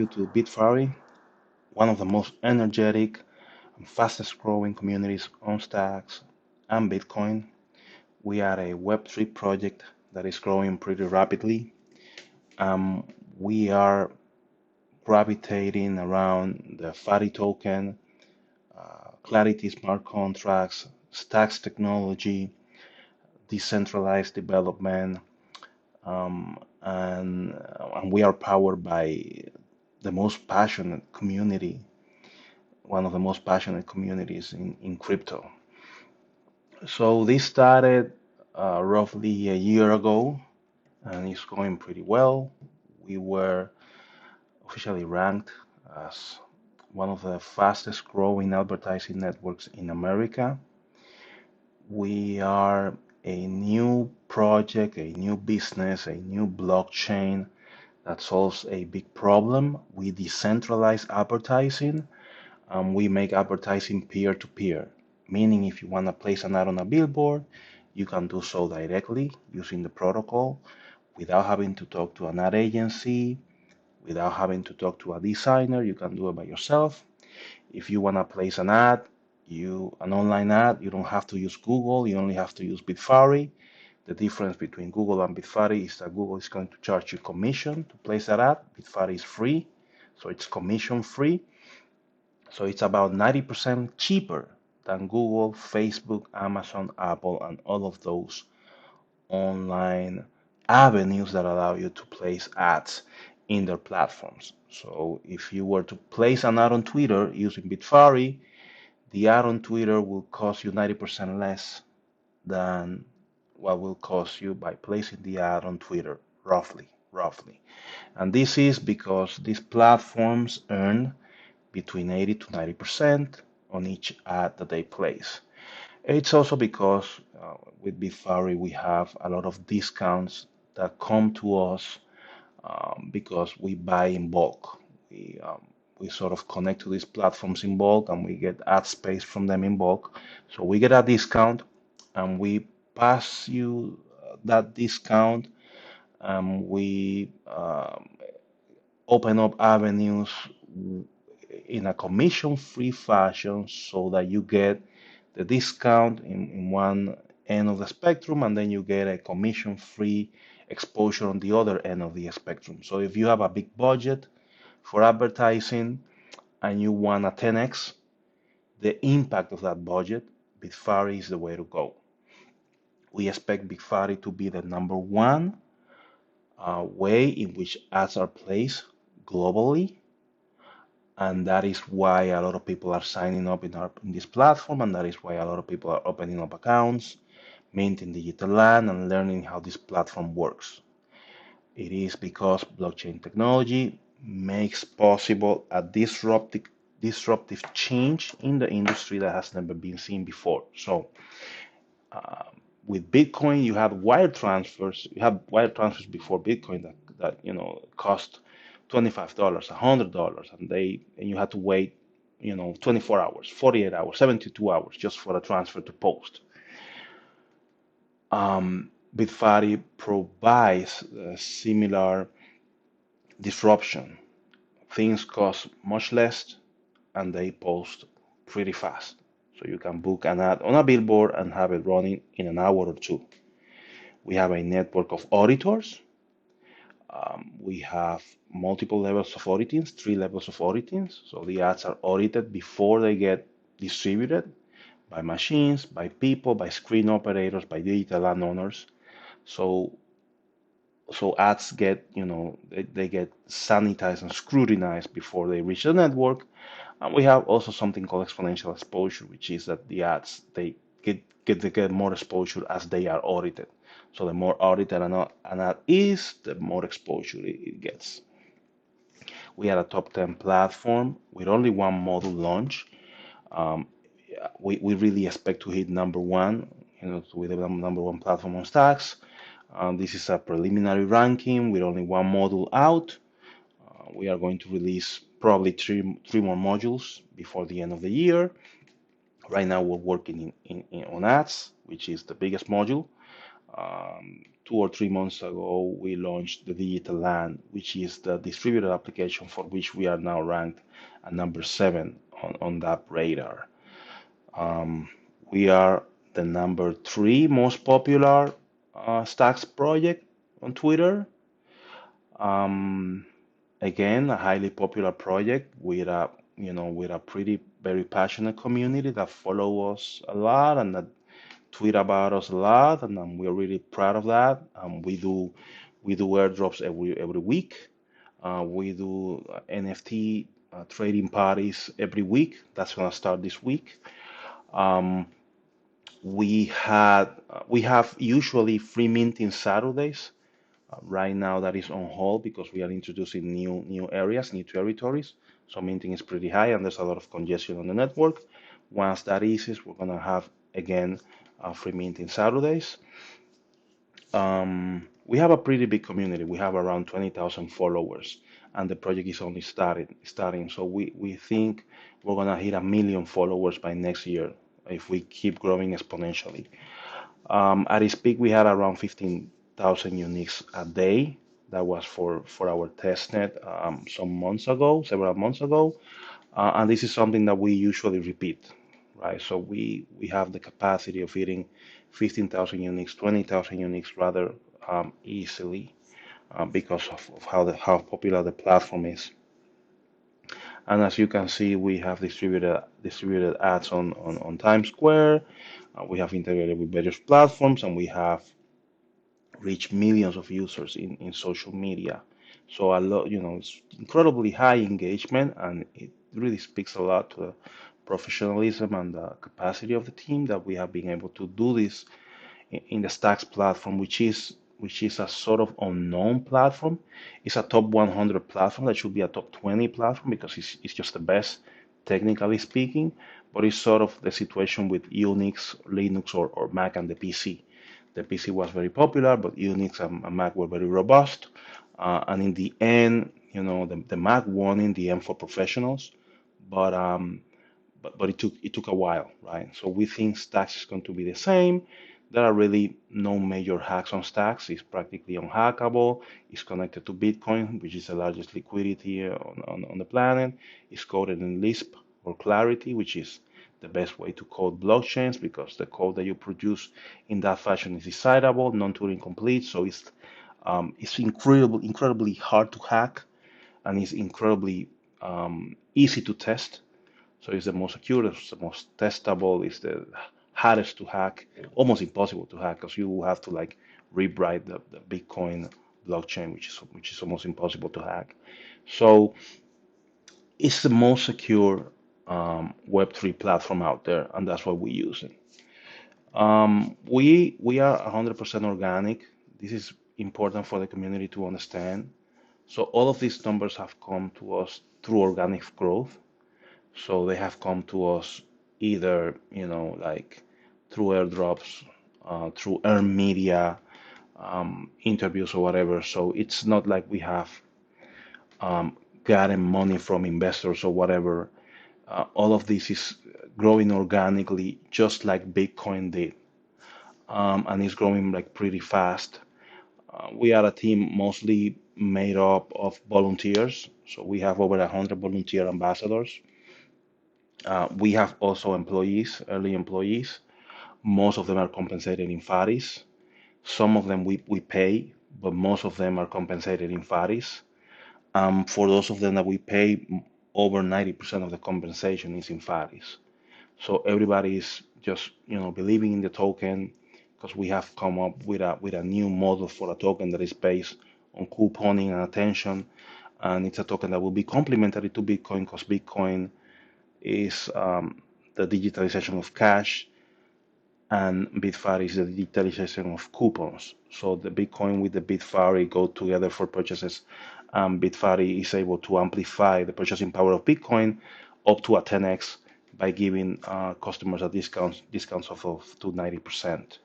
you to Bitfari, one of the most energetic and fastest growing communities on Stacks and Bitcoin. We are a Web3 project that is growing pretty rapidly. We are gravitating around the FARI token, Clarity smart contracts, Stacks technology, decentralized development, and we are powered by the most passionate community, one of the most passionate communities in crypto. So this started roughly a year ago, and it's going pretty well. We were officially ranked as one of the fastest growing advertising networks in America. We are a new project, a new business, a new blockchain that solves a big problem. We decentralize advertising and we make advertising peer-to-peer, meaning if you want to place an ad on a billboard, you can do so directly using the protocol without having to talk to an ad agency, without having to talk to a designer. You can do it by yourself. If you want to place an online ad, you don't have to use Google, you only have to use Bitfari. The difference between Google and Bitfari is that Google is going to charge you commission to place that ad. Bitfari is free, so it's commission free. So it's about 90% cheaper than Google, Facebook, Amazon, Apple, and all of those online avenues that allow you to place ads in their platforms. So if you were to place an ad on Twitter using Bitfari, the ad on Twitter will cost you 90% less than what will cost you by placing the ad on Twitter, roughly. And this is because these platforms earn between 80 to 90% on each ad that they place. It's also because with Bitfari we have a lot of discounts that come to us because we buy in bulk. We sort of connect to these platforms in bulk and we get ad space from them in bulk. So we get a discount and we pass you that discount and we open up avenues in a commission-free fashion so that you get the discount in one end of the spectrum and then you get a commission-free exposure on the other end of the spectrum. So if you have a big budget for advertising and you want a 10x the impact of that budget, Bitfari is the way to go. We expect Bitfari to be the number one way in which ads are placed globally, and that is why a lot of people are signing up in this platform, and that is why a lot of people are opening up accounts, minting digital land, and learning how this platform works. It is because blockchain technology makes possible a disruptive change in the industry that has never been seen before. So with Bitcoin, you had wire transfers. You had wire transfers before Bitcoin that cost $25, $100, and you had to wait 24 hours, 48 hours, 72 hours just for a transfer to post. Bitfari provides a similar disruption. Things cost much less and they post pretty fast. So you can book an ad on a billboard and have it running in an hour or two. We have a network of auditors. We have multiple levels of auditings, 3 levels of auditings. So the ads are audited before they get distributed by machines, by people, by screen operators, by digital landowners. So ads get, they get sanitized and scrutinized before they reach the network. And we have also something called exponential exposure, which is that the ads, they get more exposure as they are audited. So the more audited an ad is, the more exposure it gets. We are a top 10 platform with only one module launch. We really expect to hit number one, with the number one platform on Stacks. This is a preliminary ranking with only one module out. We are going to release probably three more modules before the end of the year. Right now we're working on ads, which is the biggest module. 2 or 3 months ago, we launched the Digital Land, which is the distributed application for which we are now ranked at number 7 on that radar. Um, we are the number 3 most popular Stacks project on Twitter. Um, Again, a highly popular project with a pretty very passionate community that follow us a lot and that tweet about us a lot, and we're really proud of that. We do airdrops every week. We do NFT trading parties every week. That's gonna start this week. Um, we have usually free minting Saturdays. Right now that is on hold because we are introducing new areas, new territories. So minting is pretty high and there's a lot of congestion on the network. Once that eases, we're gonna have again free minting Saturdays. We have a pretty big community. We have around 20,000 followers, and the project is only starting. So we think we're gonna hit 1 million followers by next year if we keep growing exponentially. At its peak, we had around 15,000 uniques a day. That was for our testnet several months ago, and this is something that we usually repeat, right? So we have the capacity of hitting 15,000 uniques, 20,000 uniques rather easily because of how popular the platform is. And as you can see, we have distributed ads on Times Square. We have integrated with various platforms, and we have reached millions of users in social media. So a lot, it's incredibly high engagement, and it really speaks a lot to the professionalism and the capacity of the team that we have been able to do this in the Stacks platform, which is a sort of unknown platform. It's a top 100 platform that should be a top 20 platform because it's just the best, technically speaking. But it's sort of the situation with Unix, Linux, or Mac and the PC. The PC was very popular, but Unix and Mac were very robust. And in the end, the Mac won in the end for professionals, but it took a while, right? So we think Stacks is going to be the same. There are really no major hacks on Stacks. It's practically unhackable. It's connected to Bitcoin, which is the largest liquidity on the planet. It's coded in Lisp or Clarity, which is the best way to code blockchains because the code that you produce in that fashion is decidable, non-Turing complete. So it's incredibly hard to hack, and it's incredibly easy to test. So it's the most secure, it's the most testable, it's the hardest to hack, almost impossible to hack because you have to like rewrite the Bitcoin blockchain, which is almost impossible to hack. So it's the most secure Web3 platform out there, and that's why we use it. We are 100% organic. This is important for the community to understand. So all of these numbers have come to us through organic growth. So they have come to us either, like through airdrops, through earned media, interviews or whatever. So it's not like we have um, gotten money from investors or whatever. All of this is growing organically, just like Bitcoin did, and it's growing like pretty fast. We are a team mostly made up of volunteers, so we have over 100 volunteer ambassadors. We have also employees, early employees. Most of them are compensated in FARIs. Some of them we pay, but most of them are compensated in FARIs. For those of them that we pay, over 90% of the compensation is in FARIs. So everybody is just, believing in the token because we have come up with a new model for a token that is based on couponing and attention, and it's a token that will be complementary to Bitcoin because Bitcoin is the digitalization of cash, and Bitfari is the digitalization of coupons. So the Bitcoin with the Bitfari go together for purchases. Bitfari is able to amplify the purchasing power of Bitcoin up to a 10x by giving customers a discounts of to 90%.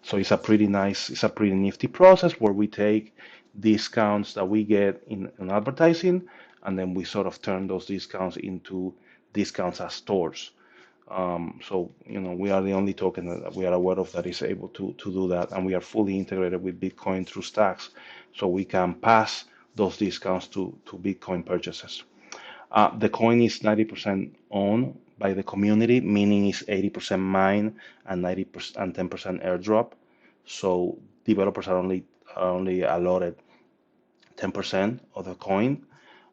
So it's a pretty nifty process where we take discounts that we get in advertising, and then we sort of turn those discounts into discounts as stores. So, we are the only token that we are aware of that is able to do that, and we are fully integrated with Bitcoin through Stacks, so we can pass those discounts to Bitcoin purchases. The coin is 90% owned by the community, meaning it's 80% mine and 90% and 10% airdrop. So developers are only allotted 10% of the coin.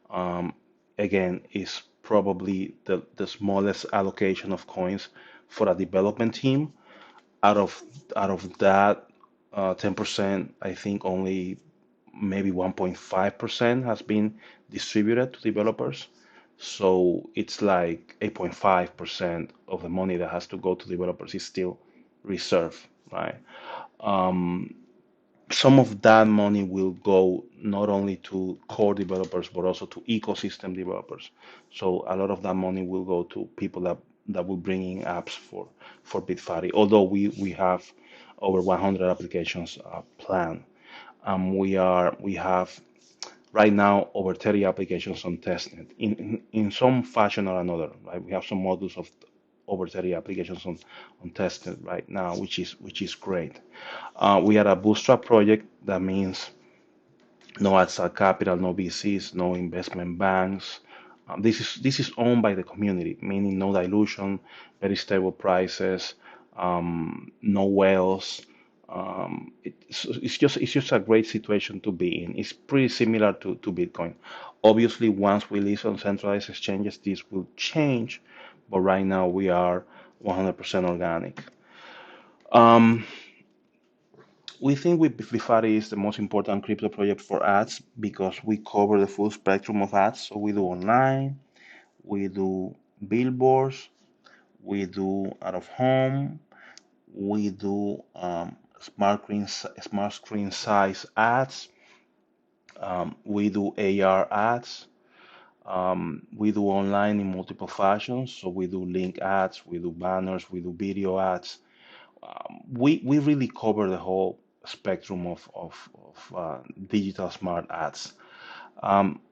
Um, Again, is probably the smallest allocation of coins for a development team. Out of out of that 10%, I think only maybe 1.5% has been distributed to developers. So it's like 8.5% of the money that has to go to developers is still reserved, right? Um, some of that money will go not only to core developers but also to ecosystem developers. So a lot of that money will go to people that will bring in apps for Bitfari. Although we have over 100 applications planned, we have right now over 30 applications on testnet in some fashion or another. Right, we have some modules of over 30 applications on testnet right now, which is great. We are a bootstrap project. That means no outside capital, no VCs, no investment banks. This is owned by the community, meaning no dilution, very stable prices, no whales. It's just a great situation to be in. It's pretty similar to Bitcoin. Obviously, once we list on centralized exchanges, this will change, but right now we are 100% organic. Um, We think Bifari is the most important crypto project for ads because we cover the full spectrum of ads. So we do online, we do billboards, we do out of home, we do smart screen size ads, we do AR ads, we do online in multiple fashions. So we do link ads, we do banners, we do video ads. We really cover the whole spectrum of digital smart ads.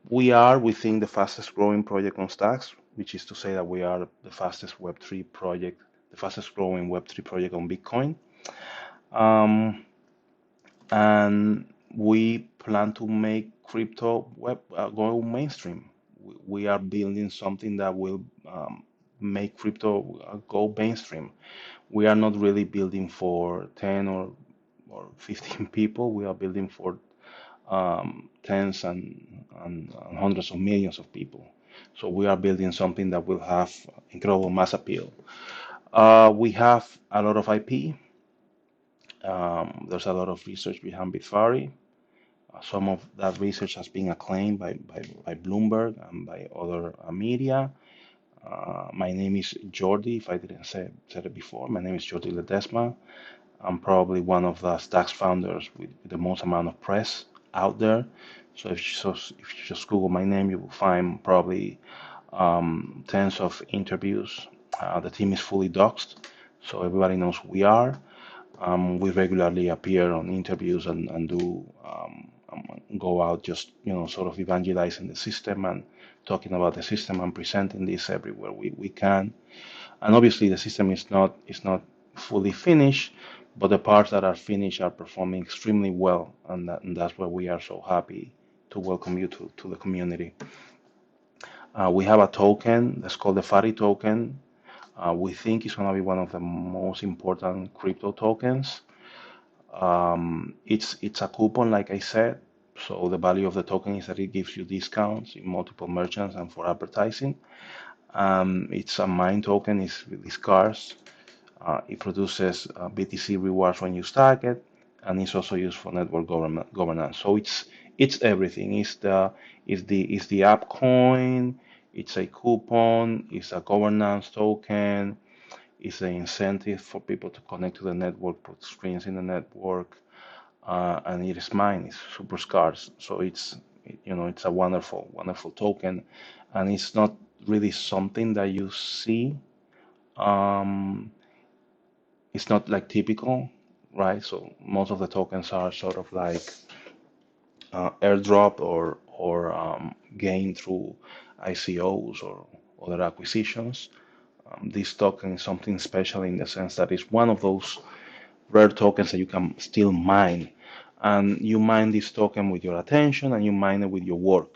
We think, the fastest growing project on Stacks, which is to say that we are the fastest Web3 project, the fastest growing Web3 project on Bitcoin. Um, and we plan to make crypto go mainstream. We are building something that will make crypto go mainstream. We are not really building for 10 or 15 people. We are building for tens and hundreds of millions of people. So we are building something that will have incredible mass appeal. We have a lot of IP. There's a lot of research behind Bitfari. Some of that research has been acclaimed by Bloomberg and by other media. My name is Jordi, if I didn't said it before. My name is Jordi Ledesma. I'm probably one of the Stacks founders with the most amount of press out there. So if you just Google my name, you will find probably tens of interviews. The team is fully doxed, so everybody knows who we are. We regularly appear on interviews and do go out just sort of evangelizing the system and talking about the system and presenting this everywhere we can. And obviously the system is not fully finished, but the parts that are finished are performing extremely well, and that's why we are so happy to welcome you to the community. We have a token that's called the FARI token. We think it's going to be one of the most important crypto tokens. It's a coupon, like I said. So the value of the token is that it gives you discounts in multiple merchants and for advertising. It's a mine token. It's really scarce. It produces BTC rewards when you stack it, and it's also used for network governance. So it's everything. It's the app coin. It's a coupon. It's a governance token. It's an incentive for people to connect to the network, put screens in the network, and it is mine. It's super scarce. So it's a wonderful, wonderful token, and it's not really something that you see. Um, it's not like typical, right? So most of the tokens are sort of like airdrop or gained through ICOs or other acquisitions. This token is something special in the sense that it's one of those rare tokens that you can still mine. And you mine this token with your attention and you mine it with your work.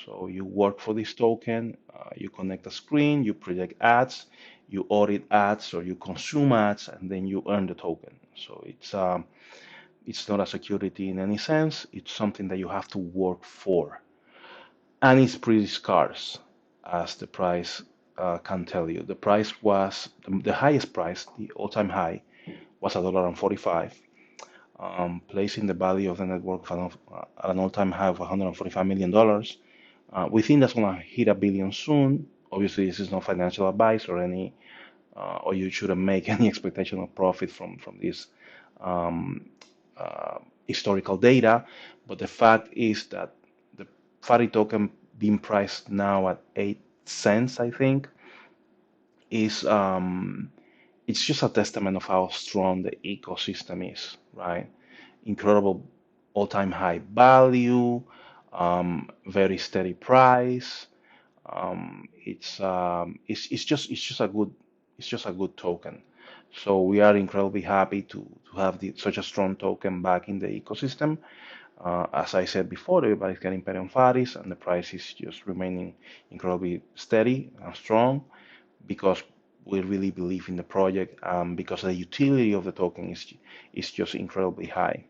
So you work for this token, you connect a screen, you project ads, you audit ads or you consume ads, and then you earn the token. So it's not a security in any sense. It's something that you have to work for, and it's pretty scarce, as the price can tell you. The price was the highest price, the all-time high was $1.45, placing the value of the network at an all-time high of $145 million. We think that's going to hit a billion soon. Obviously, this is not financial advice or or you shouldn't make any expectation of profit from this um, historical data. But the fact is that the FARI token being priced now at 8 cents, I think, is it's just a testament of how strong the ecosystem is, right? Incredible all-time high value, very steady price. It's just a good token. So we are incredibly happy to have such a strong token back in the ecosystem. As I said before, everybody's getting paid on Faris, and the price is just remaining incredibly steady and strong because we really believe in the project, because the utility of the token is just incredibly high.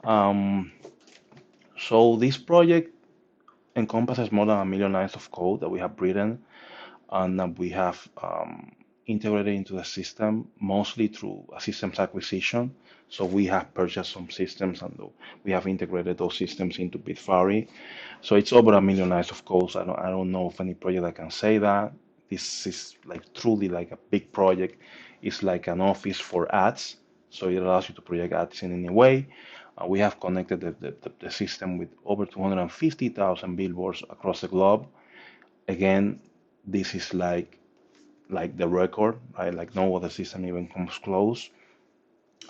Um, so this project encompasses more than 1 million lines of code that we have written and that we have integrated into the system, mostly through a systems acquisition. So we have purchased some systems and we have integrated those systems into Bitfari. So it's over 1 million lines of code. I don't know of any project that can say that. This is like truly like a big project. It's like an office for ads. So it allows you to project ads in any way. We have connected the system with over 250,000 billboards across the globe. Again, this is like the record, right? Like no other system even comes close.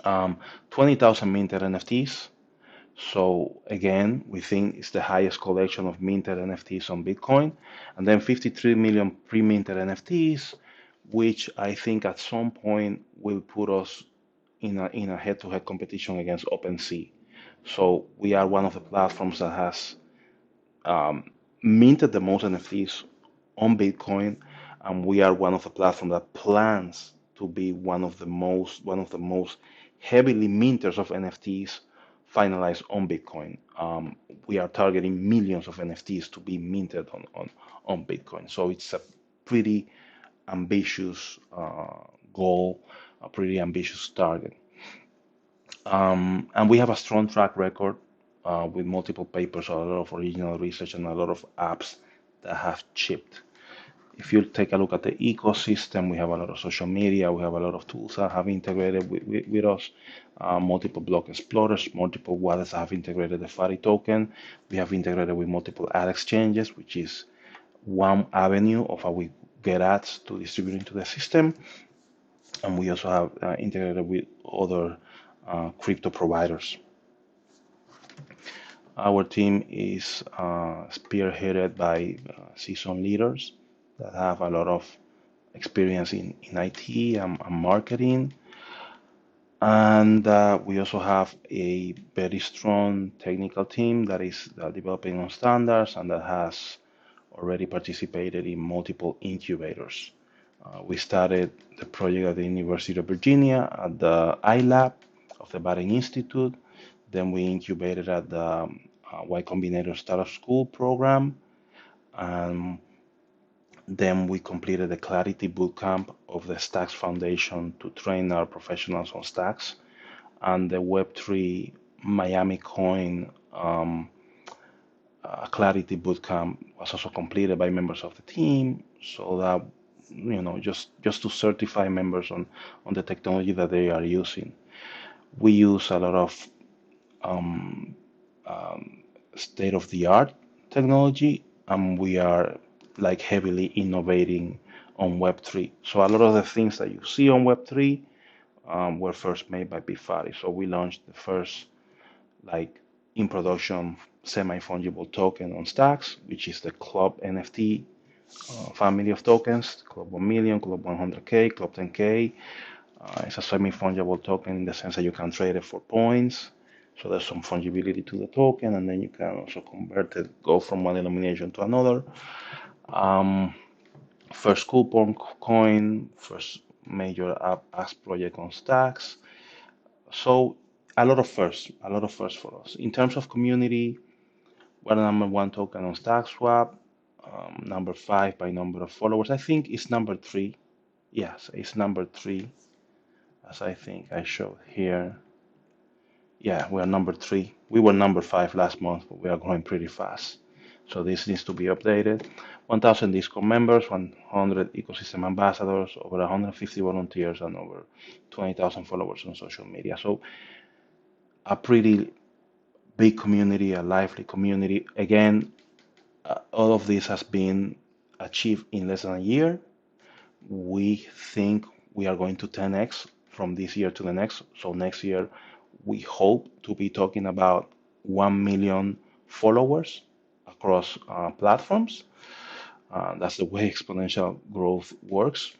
20,000 minted NFTs. So again, we think it's the highest collection of minted NFTs on Bitcoin. And then 53 million pre-minted NFTs, which I think at some point will put us in a head-to-head competition against OpenSea. So we are one of the platforms that has minted the most NFTs on Bitcoin, and we are one of the platforms that plans to be one of the most heavily minters of NFTs finalized on Bitcoin. We are targeting millions of NFTs to be minted on Bitcoin. So it's a pretty ambitious goal, a pretty ambitious target. And we have a strong track record with multiple papers, a lot of original research, and a lot of apps that have shipped. If you take a look at the ecosystem, we have a lot of social media, we have a lot of tools that have integrated with us, multiple block explorers, multiple wallets that have integrated the FARI token. We have integrated with multiple ad exchanges, which is one avenue of how we get ads to distribute into the system. And we also have integrated with other crypto providers. Our team is spearheaded by seasoned leaders that have a lot of experience in IT and marketing. And we also have a very strong technical team that is developing on standards and that has already participated in multiple incubators. We started the project at the University of Virginia at the iLab of the Baring Institute. Then we incubated at the Y Combinator Startup School program. And then we completed the Clarity Bootcamp of the Stacks Foundation to train our professionals on Stacks. And the Web3 Miami Coin Clarity Bootcamp was also completed by members of the team, so that just to certify members on the technology that they are using. We use a lot of state of the art technology, and we are like heavily innovating on Web3. So a lot of the things that you see on Web3 were first made by Bitfari. So we launched the first like in production semi-fungible token on Stacks, which is the Club NFT family of tokens: Club 1 million, Club 100K, Club 10K. It's a semi-fungible token in the sense that you can trade it for points. So there's some fungibility to the token, and then you can also convert it, go from one denomination to another. Um, First coupon coin, first major app as project on Stacks. So a lot of firsts for us. In terms of community, we're the number one token on StackSwap, number five by number of followers. I think it's number three. Yes, it's number three, as I think I showed here. Yeah, we are number three. We were number five last month, but we are growing pretty fast. So this needs to be updated. 1,000 Discord members, 100 ecosystem ambassadors, over 150 volunteers, and over 20,000 followers on social media. So a pretty big community, a lively community. Again, all of this has been achieved in less than a year. We think we are going to 10x from this year to the next. So next year, we hope to be talking about 1 million followers across platforms. That's the way exponential growth works.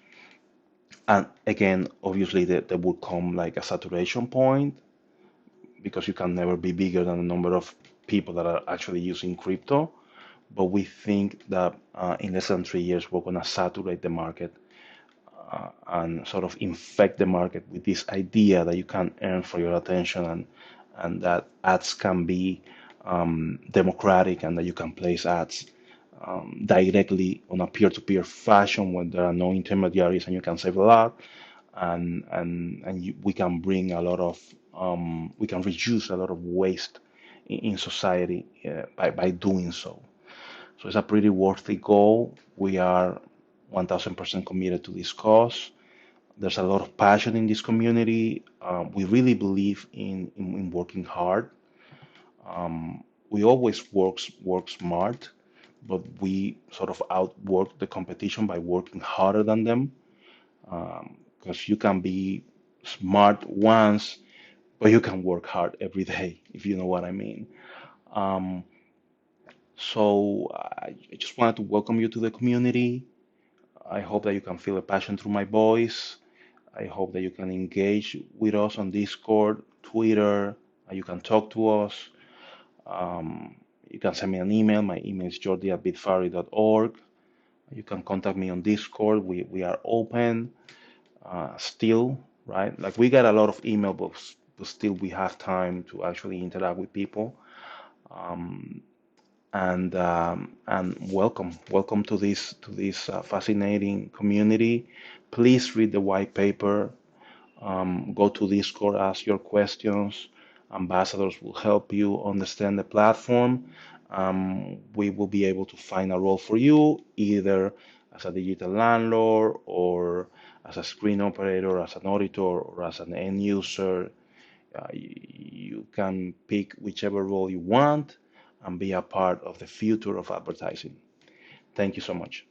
And again, obviously, there will come like a saturation point because you can never be bigger than the number of people that are actually using crypto. But we think that in less than 3 years, we're going to saturate the market and sort of infect the market with this idea that you can earn for your attention, and that ads can be democratic, and that you can place ads directly on a peer-to-peer fashion when there are no intermediaries, and you can save a lot, and we can bring a lot of we can reduce a lot of waste in society by doing so. So it's a pretty worthy goal. We are 1000% committed to this cause. There's a lot of passion in this community. We really believe in working hard. We always work smart, but we sort of outwork the competition by working harder than them. Because you can be smart once, but you can work hard every day, if you know what I mean. Um, so I just wanted to welcome you to the community. I hope that you can feel a passion through my voice. I hope that you can engage with us on Discord, Twitter. You can talk to us. Um, you can send me an email. My email is jordi@bitfari.org. You can contact me on Discord. We are open still, right? Like we get a lot of email, but still we have time to actually interact with people. Um, and welcome to this fascinating community. Please read the white paper. Go to Discord, ask your questions. Ambassadors will help you understand the platform. We will be able to find a role for you, either as a digital landlord, or as a screen operator, as an auditor, or as an end user. You can pick whichever role you want and be a part of the future of advertising. Thank you so much.